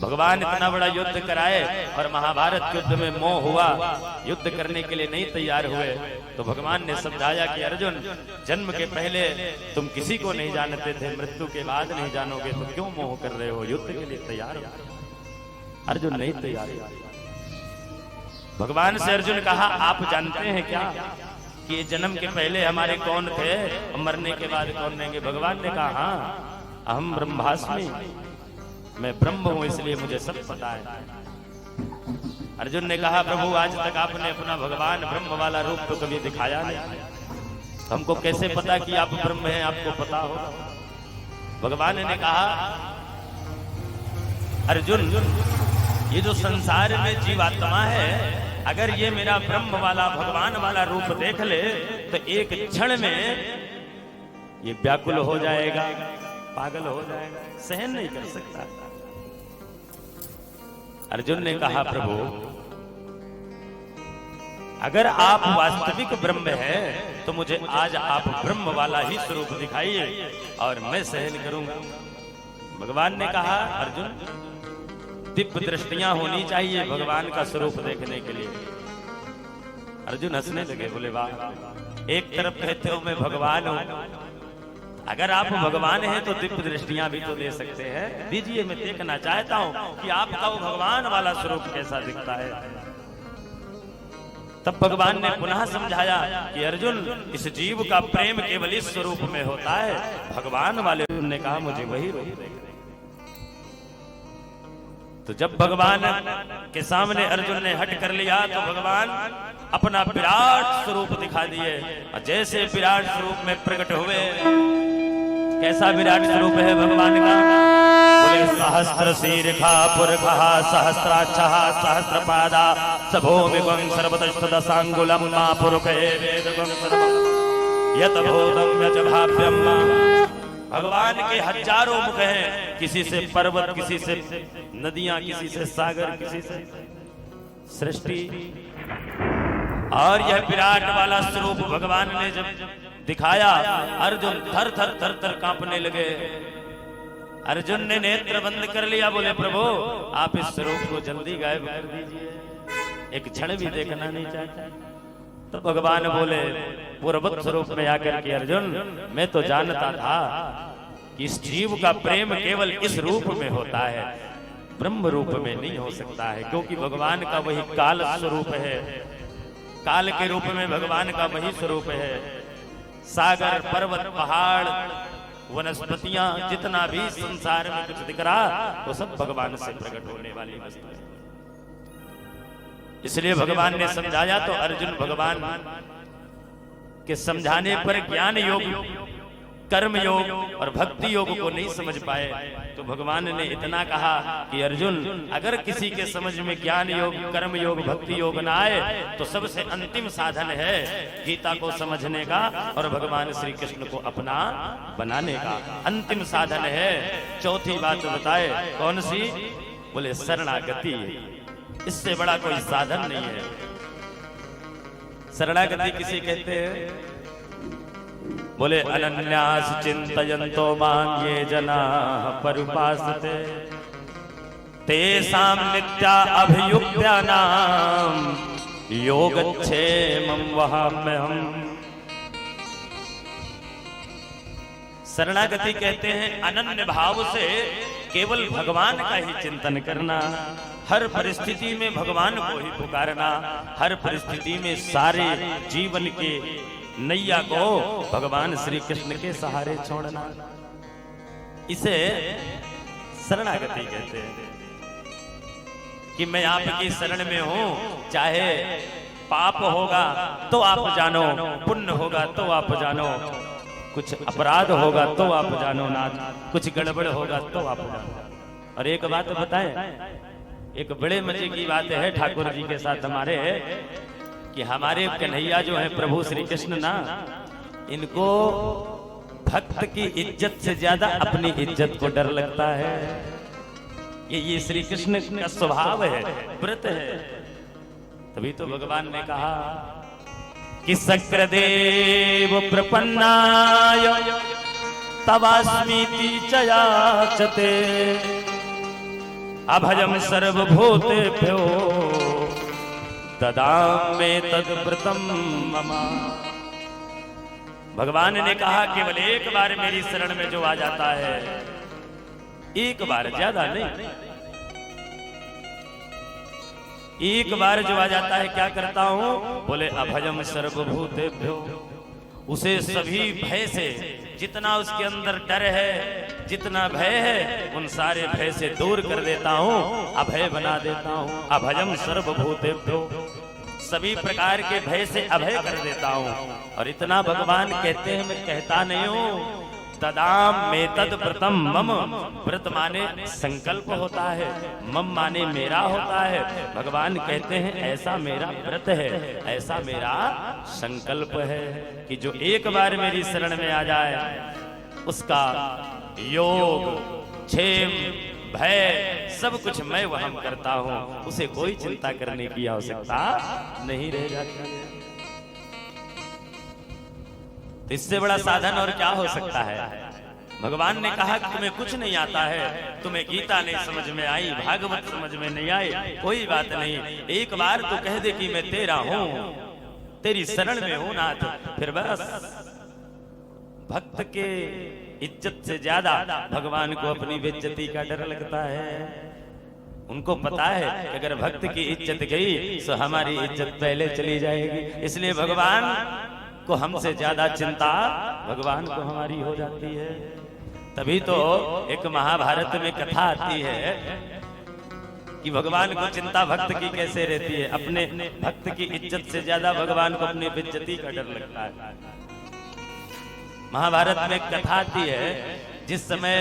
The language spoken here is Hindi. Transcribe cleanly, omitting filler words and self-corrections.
भगवान इतना बड़ा युद्ध कराए और महाभारत के युद्ध में मोह हुआ, युद्ध करने के लिए नहीं तैयार हुए, तो भगवान ने समझाया कि अर्जुन, जन्म के पहले तुम किसी को नहीं जानते थे, मृत्यु के बाद नहीं जानोगे, तो क्यों मोह कर रहे हो? युद्ध के लिए तैयार हो। अर्जुन नहीं तैयार हुआ। भगवान से अर्जुन कहा, आप जानते हैं क्या कि जन्म के पहले हमारे कौन थे और मरने के बाद कौन रहेंगे? भगवान ने कहा, हाँ, अहम ब्रह्मास्मि, मैं ब्रह्म हूं, इसलिए मुझे सब पता है। अर्जुन ने कहा, प्रभु आज तक आपने अपना भगवान ब्रह्म वाला रूप तो कभी दिखाया नहीं, हमको कैसे पता कि आप ब्रह्म हैं? आपको पता हो। भगवान ने कहा, अर्जुन, ये जो संसार में जीवात्मा है, अगर ये मेरा ब्रह्म वाला भगवान वाला रूप देख ले तो एक क्षण में ये व्याकुल हो जाएगा, पागल हो जाएगा, सहन नहीं कर सकता। अर्जुन ने कहा, प्रभु अगर आप वास्तविक ब्रह्म हैं तो मुझे आज आप ब्रह्म वाला ही स्वरूप दिखाइए और मैं सहन करूंगा। भगवान ने कहा, अर्जुन, दिव्य दृष्टियां होनी चाहिए भगवान का स्वरूप देखने के लिए। अर्जुन हंसने लगे, बोले, वाह, एक तरफ कहते हो मैं भगवान हूं, अगर आप भगवान हैं तो दिव्य दृष्टियां भी तो दे सकते हैं, दीजिए, मैं देखना चाहता हूं कि आपका वो भगवान वाला स्वरूप कैसा दिखता है। तब भगवान ने पुनः समझाया कि अर्जुन, इस जीव का प्रेम केवल इस स्वरूप में होता है, भगवान वाले ने कहा मुझे वही रूप देखना। तो जब भगवान के सामने अर्जुन ने हट कर लिया तो भगवान अपना विराट स्वरूप दिखा दिए, और जैसे विराट स्वरूप में प्रकट हुए, कैसा विराट स्वरूप है भगवान का? बोले, सहस्त्र शीर्षा पुरखः सहस्राक्षः सहस्रपादा सभूमिगं सर्वतश्च दशांगुलम महापुरुषे वेदगं सर्वं यत भूतं यच भाव्यं। भगवान के हजारों मुख हैं, किसी से पर्वत, किसी से नदियां, किसी से सागर, किसी से सृष्टि, और यह विराट वाला स्वरूप भगवान ने जब दिखाया, अर्जुन थर थर थर थर कांपने लगे। अर्जुन ने नेत्र बंद कर लिया, बोले, प्रभु आप इस स्वरूप को जल्दी गायब कर दीजिए, एक क्षण भी देखना नहीं चाहता। तो भगवान बोले पूर्ववत स्वरूप में आकर के, अर्जुन, मैं तो जानता था कि इस जीव का प्रेम केवल इस रूप में होता है, ब्रह्म रूप में नहीं हो सकता है, क्योंकि भगवान का वही काल स्वरूप है, काल के रूप में भगवान का वही स्वरूप है। सागर, पर्वत, पहाड़, वनस्पतियां, जितना भी संसार में कुछ दिख रहा वो सब भगवान से प्रकट होने वाली वस्तु है। इसलिए भगवान ने समझाया, तो अर्जुन भगवान के समझाने पर ज्ञान योग, कर्म योग और भक्ति योग को नहीं समझ पाए, तो भगवान ने इतना कहा कि अर्जुन, अगर किसी के समझ में ज्ञान योग, कर्म योग, भक्ति योग ना आए तो सबसे अंतिम साधन है गीता को समझने का और भगवान श्री कृष्ण को अपना बनाने का। अंतिम साधन है। चौथी बात बताए, कौन सी? बोले, शरणागति। इससे बड़ा कोई साधन नहीं है। शरणागति किसे कहते हैं? बोले, अनन्यास चिंतयन्तो मां ये जना परुपासते तेषां नित्या अभियुक्तानां योगक्षेमं वहाम्यहम्। शरणागति कहते हैं अनन्य भाव से केवल भगवान का ही चिंतन करना, हर परिस्थिति में भगवान को ही पुकारना, हर परिस्थिति में सारे जीवन के नैया को भगवान श्री कृष्ण के सहारे छोड़ना, इसे शरणागति कहते हैं। कि मैं आपकी शरण में हूं, चाहे पाप होगा तो आप जानो, पुण्य होगा तो आप जानो, कुछ अपराध होगा तो आप जानो नाथ, कुछ गड़बड़ होगा तो आप जानो। और एक बात बताएं, एक बड़े मजे की बात है ठाकुर जी के साथ हमारे, कि हमारे कन्हैया जो है प्रभु श्री कृष्ण ना, इनको भक्त की इज्जत से ज्यादा अपनी इज्जत को डर लगता है। ये श्री कृष्ण का स्वभाव है, व्रत है। तभी तो भगवान ने कहा कि सक्र-देव प्रपन्नाय तवास्मीति च याचते अभयम सर्वभूतेभ्यो ददामि तद्व्रतम मम। भगवान ने कहा केवल एक बार मेरी शरण में जो आ जाता है, एक बार, ज्यादा नहीं, एक बार जो आ जाता है क्या करता हूं? बोले अभयम सर्वभूतेभ्यो, उसे सभी भय से, जितना उसके अंदर डर है, जितना भय है, उन सारे भय से दूर कर देता हूं, अभय बना देता हूं। अभयम सर्वभूतेभ्यो, सभी प्रकार के भय से अभय कर देता हूं। और इतना भगवान कहते हैं, मैं कहता नहीं हूं। तदाम में तद व्रतम मम, व्रत माने संकल्प होता है, मम माने मेरा होता है। भगवान कहते हैं ऐसा मेरा व्रत है, ऐसा मेरा संकल्प है कि जो एक बार मेरी शरण में आ जाए, उसका योग, क्षेम, भय, सब कुछ मैं वहन करता हूं, उसे कोई चिंता करने की आवश्यकता नहीं रह जाती है। तो इससे बड़ा साधन और क्या हो सकता है? भगवान ने कहा कि तुम्हें कुछ नहीं आता है, तुम्हें गीता नहीं समझ में आई, भागवत समझ में नहीं आई, कोई बात नहीं, एक बार तो कह दे कि मैं तेरा हूं, तेरी शरण में हूं नाथ, फिर बस। भक्त के इज्जत से ज्यादा भगवान को अपनी बेइज्जती का डर लगता है। उनको पता है कि अगर भक्त की इज्जत गई तो हमारी इज्जत पहले चली जाएगी, इसलिए भगवान को हमसे ज्यादा चिंता भगवान को हमारी हो जाती है। तभी तो एक महाभारत में कथा आती है कि भगवान को चिंता भक्त की कैसे रहती है। अपने भक्त की इज्जत से ज्यादा भगवान को अपनी बेइज्जती का डर लगता है। महाभारत में कथा आती है, जिस समय